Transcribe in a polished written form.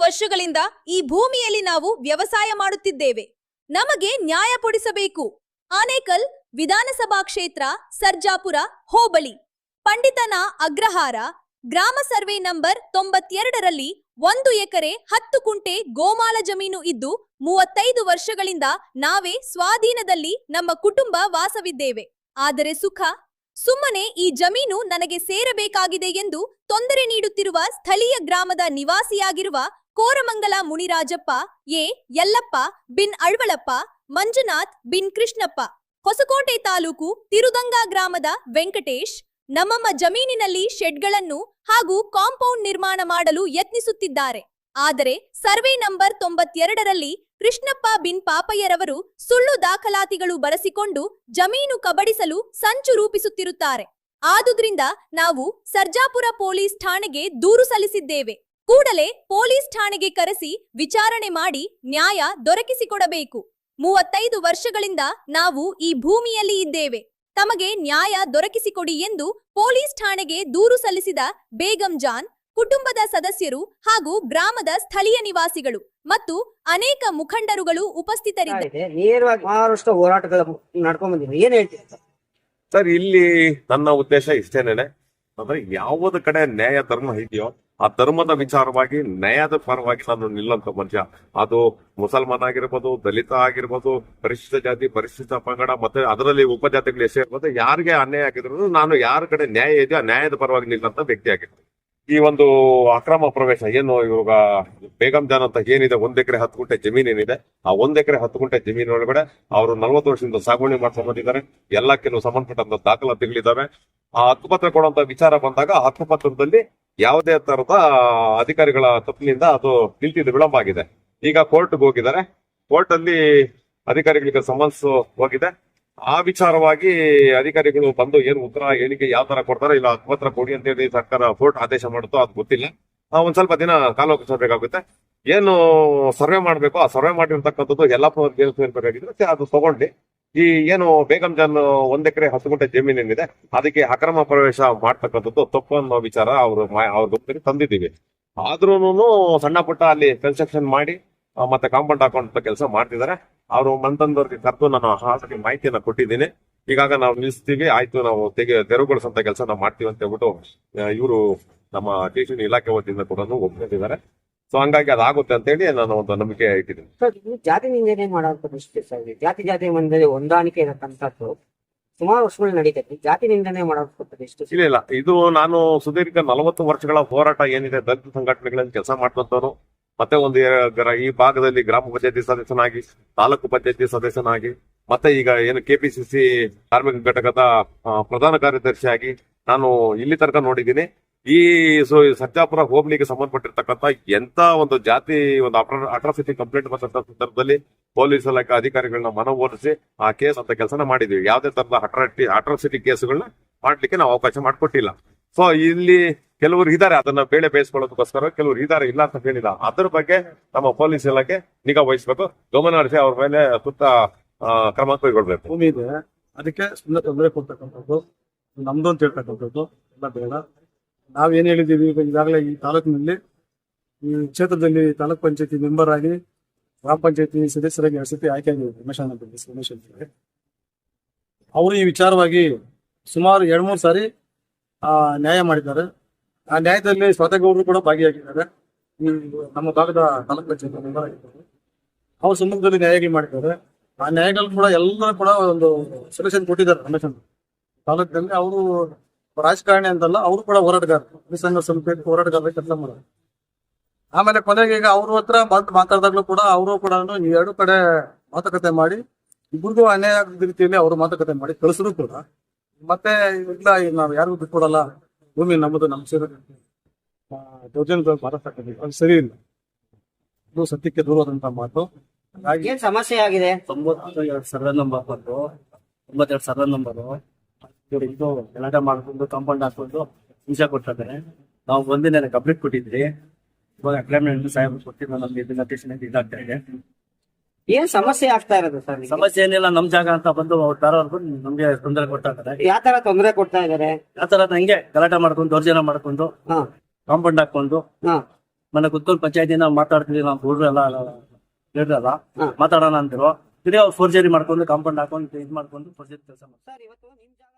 ವರ್ಷಗಳಿಂದ ಈ ಭೂಮಿಯಲ್ಲಿ ನಾವು ವ್ಯವಸಾಯ ಮಾಡುತ್ತಿದ್ದೇವೆ. ನಮಗೆ ನ್ಯಾಯ ಕೊಡಿಸಬೇಕು. ಆನೇಕಲ್ ವಿಧಾನಸಭಾ ಕ್ಷೇತ್ರ, ಸರ್ಜಾಪುರ ಹೋಬಳಿ, ಪಂಡಿತನ ಅಗ್ರಹಾರ, ಗ್ರಾಮ ಸರ್ವೆ ನಂಬರ್ 92ರಲ್ಲಿ 1 ಎಕರೆ 10 ಕುಂಟೆ ಗೋಮಾಳ ಜಮೀನು ಇದ್ದು 35 ವರ್ಷಗಳಿಂದ ನಾವೇ ಸ್ವಾಧೀನದಲ್ಲಿ ನಮ್ಮ ಕುಟುಂಬ ವಾಸವಿದ್ದೇವೆ. ಆದರೆ ಸುಮ್ಮನೆ ಈ ಜಮೀನು ನನಗೆ ಸೇರಬೇಕಾಗಿದೆ ಎಂದು ತೊಂದರೆ ನೀಡುತ್ತಿರುವ ಸ್ಥಳೀಯ ಗ್ರಾಮದ ನಿವಾಸಿಯಾಗಿರುವ ಕೋರಮಂಗಲ ಮುನಿರಾಜಪ್ಪ, ಯಲ್ಲಪ್ಪ ಬಿನ್ ಅಳ್ವಳಪ್ಪ, ಮಂಜುನಾಥ್ ಬಿನ್ ಕೃಷ್ಣಪ್ಪ, ಹೊಸಕೋಟೆ ತಾಲೂಕು ತಿರುದಂಗ ಗ್ರಾಮದ ವೆಂಕಟೇಶ್ ನಮ್ಮ ಜಮೀನಿನಲ್ಲಿ ಶೆಡ್ಗಳನ್ನು ಹಾಗೂ ಕಾಂಪೌಂಡ್ ನಿರ್ಮಾಣ ಮಾಡಲು ಯತ್ನಿಸುತ್ತಿದ್ದಾರೆ. ಆದರೆ ಸರ್ವೆ ನಂಬರ್ 92ರಲ್ಲಿ ಕೃಷ್ಣಪ್ಪ ಬಿನ್ ಪಾಪಯ್ಯರವರು ಸುಳ್ಳು ದಾಖಲಾತಿಗಳು ಬರೆಸಿಕೊಂಡು ಜಮೀನು ಕಬಳಿಸಲು ಸಂಚು ರೂಪಿಸುತ್ತಿರುತ್ತಾರೆ. ಆದುದರಿಂದ ನಾವು ಸರ್ಜಾಪುರ ಪೊಲೀಸ್ ಠಾಣೆಗೆ ದೂರು ಸಲ್ಲಿಸಿದ್ದೇವೆ. ಕೂಡಲೇ ಪೊಲೀಸ್ ಠಾಣೆಗೆ ಕರೆಸಿ ವಿಚಾರಣೆ ಮಾಡಿ ನ್ಯಾಯ ದೊರಕಿಸಿಕೊಡಬೇಕು. 35 ವರ್ಷಗಳಿಂದ ನಾವು ಈ ಭೂಮಿಯಲ್ಲಿ ಇದ್ದೇವೆ. ತಮಗೆ ನ್ಯಾಯ ದೊರಕಿಸಿಕೊಡಿ ಎಂದು ಪೊಲೀಸ್ ಠಾಣೆಗೆ ದೂರು ಸಲ್ಲಿಸಿದ ಬೇಗಂ ಜಾನ್, ಕುಟುಂಬದ ಸದಸ್ಯರು ಹಾಗೂ ಗ್ರಾಮದ ಸ್ಥಳೀಯ ನಿವಾಸಿಗಳು ಮತ್ತು ಅನೇಕ ಮುಖಂಡರುಗಳು ಉಪಸ್ಥಿತರಿದ್ದರು. ನೇರವಾಗಿ ಮಹಾರಾಷ್ಟ್ರ ಹೋರಾಟಗಳು ನಡ್ಕೊಂಡ್ ಬಂದಿದ್ರು. ಏನ್ ಹೇಳ್ತೀರಿ ಸರ್? ಇಲ್ಲಿ ನನ್ನ ಉದ್ದೇಶ ಇಷ್ಟೇನೇನೆ, ಅಂದ್ರೆ ಯಾವುದ ಕಡೆ ನ್ಯಾಯ ಧರ್ಮ ಇದೆಯೋ ಆ ಧರ್ಮದ ವಿಚಾರವಾಗಿ ನ್ಯಾಯದ ಪರವಾಗಿ ನಾನು ನಿಲ್ಲಂತ ಮನುಷ್ಯ. ಅದು ಮುಸಲ್ಮಾನ್ ಆಗಿರ್ಬೋದು, ದಲಿತ ಆಗಿರ್ಬೋದು, ಪರಿಶಿಷ್ಟ ಜಾತಿ, ಪರಿಶಿಷ್ಟ ಪಂಗಡ, ಮತ್ತೆ ಅದರಲ್ಲಿ ಉಪಜಾತಿಗಳು ಎಷ್ಟೇ ಇರ್ಬೋದು, ಯಾರಿಗೆ ಅನ್ಯಾಯ ಆಗಿದ್ರು ನಾನು ಯಾರ ಕಡೆ ನ್ಯಾಯ ಇದೆಯೋ ಆ ನ್ಯಾಯದ ಪರವಾಗಿ ನಿಲ್ಲಂತ ವ್ಯಕ್ತಿ ಆಗಿರ್ತೀನಿ. ಈ ಒಂದು ಅಕ್ರಮ ಪ್ರವೇಶ ಏನು ಇವಾಗ ಬೇಗಂ ಜಾನ್ ಅಂತ ಏನಿದೆ, 1 ಎಕರೆ 10 ಗುಂಟೆ ಜಮೀನ್ ಏನಿದೆ, ಆ 1 ಎಕರೆ 10 ಗುಂಟೆ ಜಮೀನ್ ಒಳಗಡೆ ಅವರು 40 ವರ್ಷದಿಂದ ಸಾಗುವಳಿ ಮಾಡ್ಕೊಂಡು ಬಂದಿದ್ದಾರೆ. ಎಲ್ಲ ಕೆಲವು ಸಂಬಂಧಪಟ್ಟಂತ ದಾಖಲಾತಿಗಳಿದ್ದಾವೆ. ಆ ಹಕ್ಕುಪತ್ರ ಕೊಡುವಂತ ವಿಚಾರ ಬಂದಾಗ ಹಕ್ಕುಪತ್ರದಲ್ಲಿ ಯಾವುದೇ ತರದ ಅಧಿಕಾರಿಗಳ ತಪ್ಪಿನಿಂದ ಅದು ನಿಂತಿದ್ದು ವಿಳಂಬ ಆಗಿದೆ. ಈಗ ಕೋರ್ಟ್ಗೆ ಹೋಗಿದ್ದಾರೆ. ಕೋರ್ಟ್ ಅಲ್ಲಿ ಅಧಿಕಾರಿಗಳಿಗೆ ಸಮನ್ಸ್ ಹೋಗಿದೆ. ಆ ವಿಚಾರವಾಗಿ ಅಧಿಕಾರಿಗಳು ಬಂದು ಏನು ಉತ್ತರ ಹೇಳಿಕೆ ಯಾವ ತರ ಕೊಡ್ತಾರೆ, ಇಲ್ಲ ಹಕ್ಕುಪತ್ರ ಕೊಡಿ ಅಂತ ಹೇಳಿ ಸರ್ಕಾರ ಕೋರ್ಟ್ ಆದೇಶ ಮಾಡುತ್ತೋ ಅದು ಗೊತ್ತಿಲ್ಲ. ಒಂದ್ ಸ್ವಲ್ಪ ದಿನ ಕಾಲಾವಕಾಶಬೇಕಾಗುತ್ತೆ. ಏನು ಸರ್ವೆ ಮಾಡ್ಬೇಕು, ಆ ಸರ್ವೆ ಮಾಡಿರ್ತಕ್ಕಂಥದ್ದು ಯಲ್ಲಪ್ಪ ಬೇಕಾಗಿದ್ರೆ ಅದು ತಗೊಂಡು ಈ ಏನು ಬೇಗಂ ಜಾನ್ 1 ಎಕರೆ 10 ಗುಂಟೆ ಜಮೀನ್ ಏನಿದೆ ಅದಕ್ಕೆ ಅಕ್ರಮ ಪ್ರವೇಶ ಮಾಡ್ತಕ್ಕಂಥದ್ದು ತಪ್ಪು ಅನ್ನೋ ವಿಚಾರ ಅವ್ರ ಗಮನಕ್ಕೆ ತಂದಿದ್ದೀವಿ. ಆದ್ರೂನು ಸಣ್ಣ ಪುಟ್ಟ ಅಲ್ಲಿ ಕನ್ಸ್ಟ್ರಕ್ಷನ್ ಮಾಡಿ ಮತ್ತೆ ಕಾಂಪೌಂಡ್ ಹಾಕೊಂಡ ಕೆಲಸ ಮಾಡ್ತಿದ್ದಾರೆ. ಅವರು ಮಂತಂದವ್ರಿಗೆ ಕರೆದು ನಾನು ಆಲ್ರೆಡಿ ಮಾಹಿತಿಯನ್ನ ಕೊಟ್ಟಿದ್ದೀನಿ. ಈಗಾಗ ನಾವು ನಿಲ್ಲಿಸ್ತೀವಿ, ಆಯ್ತು ನಾವು ತೆರವುಗೊಳಿಸಂತ ಕೆಲಸ ನಾವು ಮಾಡ್ತೀವಿ ಅಂತ ಹೇಳ್ಬಿಟ್ಟು ಇವರು ನಮ್ಮ ಟಿಷನ್ ಇಲಾಖೆ ವತಿಯಿಂದ ಕೂಡ ಒಪ್ಕೊಂಡಿದ್ದಾರೆ. ಸೊ ಹಂಗಾಗಿ ಅದಾಗುತ್ತೆ ಅಂತ ಹೇಳಿ ನಾನು ಒಂದು ನಂಬಿಕೆ ಇಟ್ಟಿದ್ದೀನಿ. ಸರ್, ಜಾತಿ ನಿಂದನೆ ಮಾಡೋದು ಸರ್, ಜಾತಿ ಮಂದಿ ಹೊಂದಾಣಿಕೆ ಇರತಕ್ಕಂಥದ್ದು ಸುಮಾರು ವರ್ಷಗಳು ನಡೀತೈತಿ. ಜಾತಿ ನಿಂದನೆ ಮಾಡೋದು ಎಷ್ಟು? ಇಲ್ಲ, ಇದು ನಾನು ಸುದೀರ್ಘ 40 ವರ್ಷಗಳ ಹೋರಾಟ ಏನಿದೆ ದಲಿತ ಸಂಘಟನೆಗಳಲ್ಲಿ ಕೆಲಸ ಮಾಡ್ತಂತವ್ರು, ಮತ್ತೆ ಒಂದು ಈ ಭಾಗದಲ್ಲಿ ಗ್ರಾಮ ಪಂಚಾಯತಿ ಸದಸ್ಯನಾಗಿ, ತಾಲೂಕು ಪಂಚಾಯತಿ ಸದಸ್ಯನಾಗಿ, ಮತ್ತೆ ಈಗ ಏನು ಕೆಪಿಸಿಸಿ ಕಾರ್ಮಿಕ ಘಟಕದ ಪ್ರಧಾನ ಕಾರ್ಯದರ್ಶಿಯಾಗಿ ನಾನು ಇಲ್ಲಿ ತನಕ ನೋಡಿದ್ದೀನಿ. ಈ ಸರ್ಜಾಪುರ ಹೋಬಳಿಗೆ ಸಂಬಂಧಪಟ್ಟಿರ್ತಕ್ಕಂಥ ಎಂತ ಒಂದು ಜಾತಿ ಒಂದು ಅಟ್ರಾಸಿಟಿ ಕಂಪ್ಲೇಂಟ್ ಬಂದಂತ ಸಂದರ್ಭದಲ್ಲಿ ಪೊಲೀಸ್ ಇಲಾಖೆ ಅಧಿಕಾರಿಗಳನ್ನ ಮನವೊಲಿಸಿ ಆ ಕೇಸ್ ಅಂತ ಕೆಲಸನ ಮಾಡಿದೀವಿ. ಯಾವುದೇ ತರದ ಅಟ್ರಾಸಿಟಿ ಕೇಸುಗಳನ್ನ ಮಾಡ್ಲಿಕ್ಕೆ ನಾವು ಅವಕಾಶ ಮಾಡಿಕೊಟ್ಟಿಲ್ಲ. ಸೊ ಇಲ್ಲಿ ಕೆಲವರು ಇದ್ದಾರೆ, ಅದನ್ನ ಬೇಳೆ ಬೇಯಿಸ್ಕೊಳ್ಳೋದಕ್ಕೋಸ್ಕರ ಕೆಲವರು ಇದ್ದಾರೆ, ಇಲ್ಲ ಅಂತ ಹೇಳಿಲ್ಲ. ಅದ್ರ ಬಗ್ಗೆ ನಮ್ಮ ಪೊಲೀಸ್ ಇಲಾಖೆ ನಿಗಾ ವಹಿಸಬೇಕು, ಗಮನ ಹರಿಸಿ ಅವ್ರ ಮೇಲೆ ಸೂಕ್ತ ಕ್ರಮ ಕೈಗೊಳ್ಬೇಕು. ಭೂಮಿ ಇದೆ, ಅದಕ್ಕೆ ಸುಮ್ಮನೆ ತೊಂದರೆ ಕೊಡ್ತಕ್ಕಂಥದ್ದು ನಮ್ದು ಅಂತ ಹೇಳ್ತಕ್ಕಂಥದ್ದು ಎಲ್ಲ ಬೇಡ. ನಾವೇನ್ ಹೇಳಿದೀವಿ, ಈಗ ಈಗಾಗಲೇ ಈ ತಾಲೂಕಿನಲ್ಲಿ ಈ ಕ್ಷೇತ್ರದಲ್ಲಿ ತಾಲೂಕ್ ಪಂಚಾಯತಿ ಮೆಂಬರ್ ಆಗಿ ಗ್ರಾಮ ಪಂಚಾಯತಿ ಸದಸ್ಯರಾಗಿ 2 ಸತಿ ಆಯ್ಕೆ ಆಗಿದ್ದಾರೆ. ರಮೇಶ್ ಅಂತ ಅವರು ಈ ವಿಚಾರವಾಗಿ ಸುಮಾರು 2-3 ಸಾರಿ ನ್ಯಾಯ ಮಾಡಿದ್ದಾರೆ. ಆ ನ್ಯಾಯದಲ್ಲಿ ಸ್ವತಃಗೌಡರು ಕೂಡ ಭಾಗಿಯಾಗಿದ್ದಾರೆ. ಈ ನಮ್ಮ ಭಾಗದ ತಾಲೂಕ್ ಪಂಚಾಯತಿ ಮೆಂಬರ್ ಆಗಿದ್ದಾರೆ. ಅವ್ರ ಸಮ್ಮುಖದಲ್ಲಿ ನ್ಯಾಯಗಳು ಮಾಡಿದ್ದಾರೆ. ಆ ನ್ಯಾಯಗಳು ಕೂಡ ಎಲ್ಲರೂ ಕೂಡ ಒಂದು ಸೊಲ್ಯೂಷನ್ ಕೊಟ್ಟಿದ್ದಾರೆ. ರಮೇಶ್ ಅಂತ ತಾಲೂಕಿನಲ್ಲಿ ಅವರು ರಾಜಕಾರಣಿ ಅಂತಲ್ಲ, ಅವರು ಕೂಡ ಹೋರಾಟಗಾರರು, ಸಂಘ ಸಂಸ್ಥೆ ಹೋರಾಟಗಾರರ ಕೆಲಸ ಮಾಡೋದು. ಆಮೇಲೆ ಕೊನೆಗೆ ಈಗ ಅವ್ರ ಹತ್ರ ಮಾತಾಡಿದಾಗ್ಲೂ ಕೂಡ ಅವರು ಕೂಡ 2 ಕಡೆ ಮಾತುಕತೆ ಮಾಡಿ ಇಬ್ಬರಿಗೂ ಅನ್ಯಾಯ ಆಗದ ರೀತಿಯಲ್ಲಿ ಅವರು ಮಾತುಕತೆ ಮಾಡಿ ಕಳಿಸಿದ್ರು ಕೂಡ ಮತ್ತೆ ಇಲ್ಲ, ನಾವು ಯಾರಿಗೂ ಬಿಟ್ಕೊಡಲ್ಲ, ಭೂಮಿ ನಮ್ಮದು, ನಮ್ಮ ಸೇರಿ ದೌರ್ಜನ್ಯ ಮಾತಾಡ್ತಕ್ಕಂಥ ಅದು ಸರಿ ಇಲ್ಲ. ಇದು ಸತ್ಯಕ್ಕೆ ದೂರವಾದಂತ ಮಾತು. ಏನ್ ಸಮಸ್ಯೆ ಆಗಿದೆ? 92 ಸರ್ವೆ ನಂಬರ್ ಬಂದು 92 ಸರ್ವೆ ನಂಬರು ಇದು ಗಲಾಟೆ ಮಾಡ್ಕೊಂಡು ಕಾಂಪೌಂಡ್ ಹಾಕೊಂಡು ಹಿಂಸೆ ಕೊಡ್ತಾರೆ. ನಾವು ಒಂದಿನ ಕಂಪ್ಲೀಟ್ ಕೊಟ್ಟಿದ್ರಿ, ಇವಾಗ ಅಕ್ಲಾಮೆಂಟ್ ಸಾಹೇಬ್ ಕೊಟ್ಟಿದ್ದು ನಮ್ಗೆ ಇದನ್ನ ಇದಾಗ್ತಾ ಇದೆ. ಏನ್ ಸಮಸ್ಯೆ ಆಗ್ತಾ ಇರೋದು ಸರ್? ಸಮಸ್ಯೆ ಏನಿಲ್ಲ, ನಮ್ ಜಾಗ ಅಂತ ಬಂದು ತಾರವರೆಗೂ ನಮ್ಗೆ ತೊಂದರೆ ಕೊಡ್ತಾ ಇದಾರೆ. ಯಾವ ತರ ತೊಂದರೆ ಕೊಡ್ತಾ ಇದಾರೆ? ಯಾವ ತರ ಹಂಗೆ ಗಲಾಟೆ ಮಾಡ್ಕೊಂಡು ದೌರ್ಜನ್ಯ ಮಾಡ್ಕೊಂಡು ಕಾಂಪೌಂಡ್ ಹಾಕೊಂಡು ಮೊನ್ನೆ ಕುತ್ಕೊಂಡು ಪಂಚಾಯತಿನ ಮಾತಾಡ್ತಿದ್ವಿ ನಾವು ಹುಡುಗರೆಲ್ಲ ಹೇಳಿದ್ರಲ್ಲ ಹಾ. ಮಾತಾಡೋಣ ಅಂದ್ರು ತಿರ್ಗಿ ಅವ್ರು ಫೋರ್ಜರಿ ಮಾಡ್ಕೊಂಡು ಕಾಂಪೌಂಡ್ ಹಾಕೊಂಡು ಇದು ಮಾಡ್ಕೊಂಡು ಫೋರ್ಜರಿ ಕೆಲಸ ಮಾಡ್ತಾರೆ. ಸರ್ ಇವತ್ತು ನಿಮ್ ಜಾಗ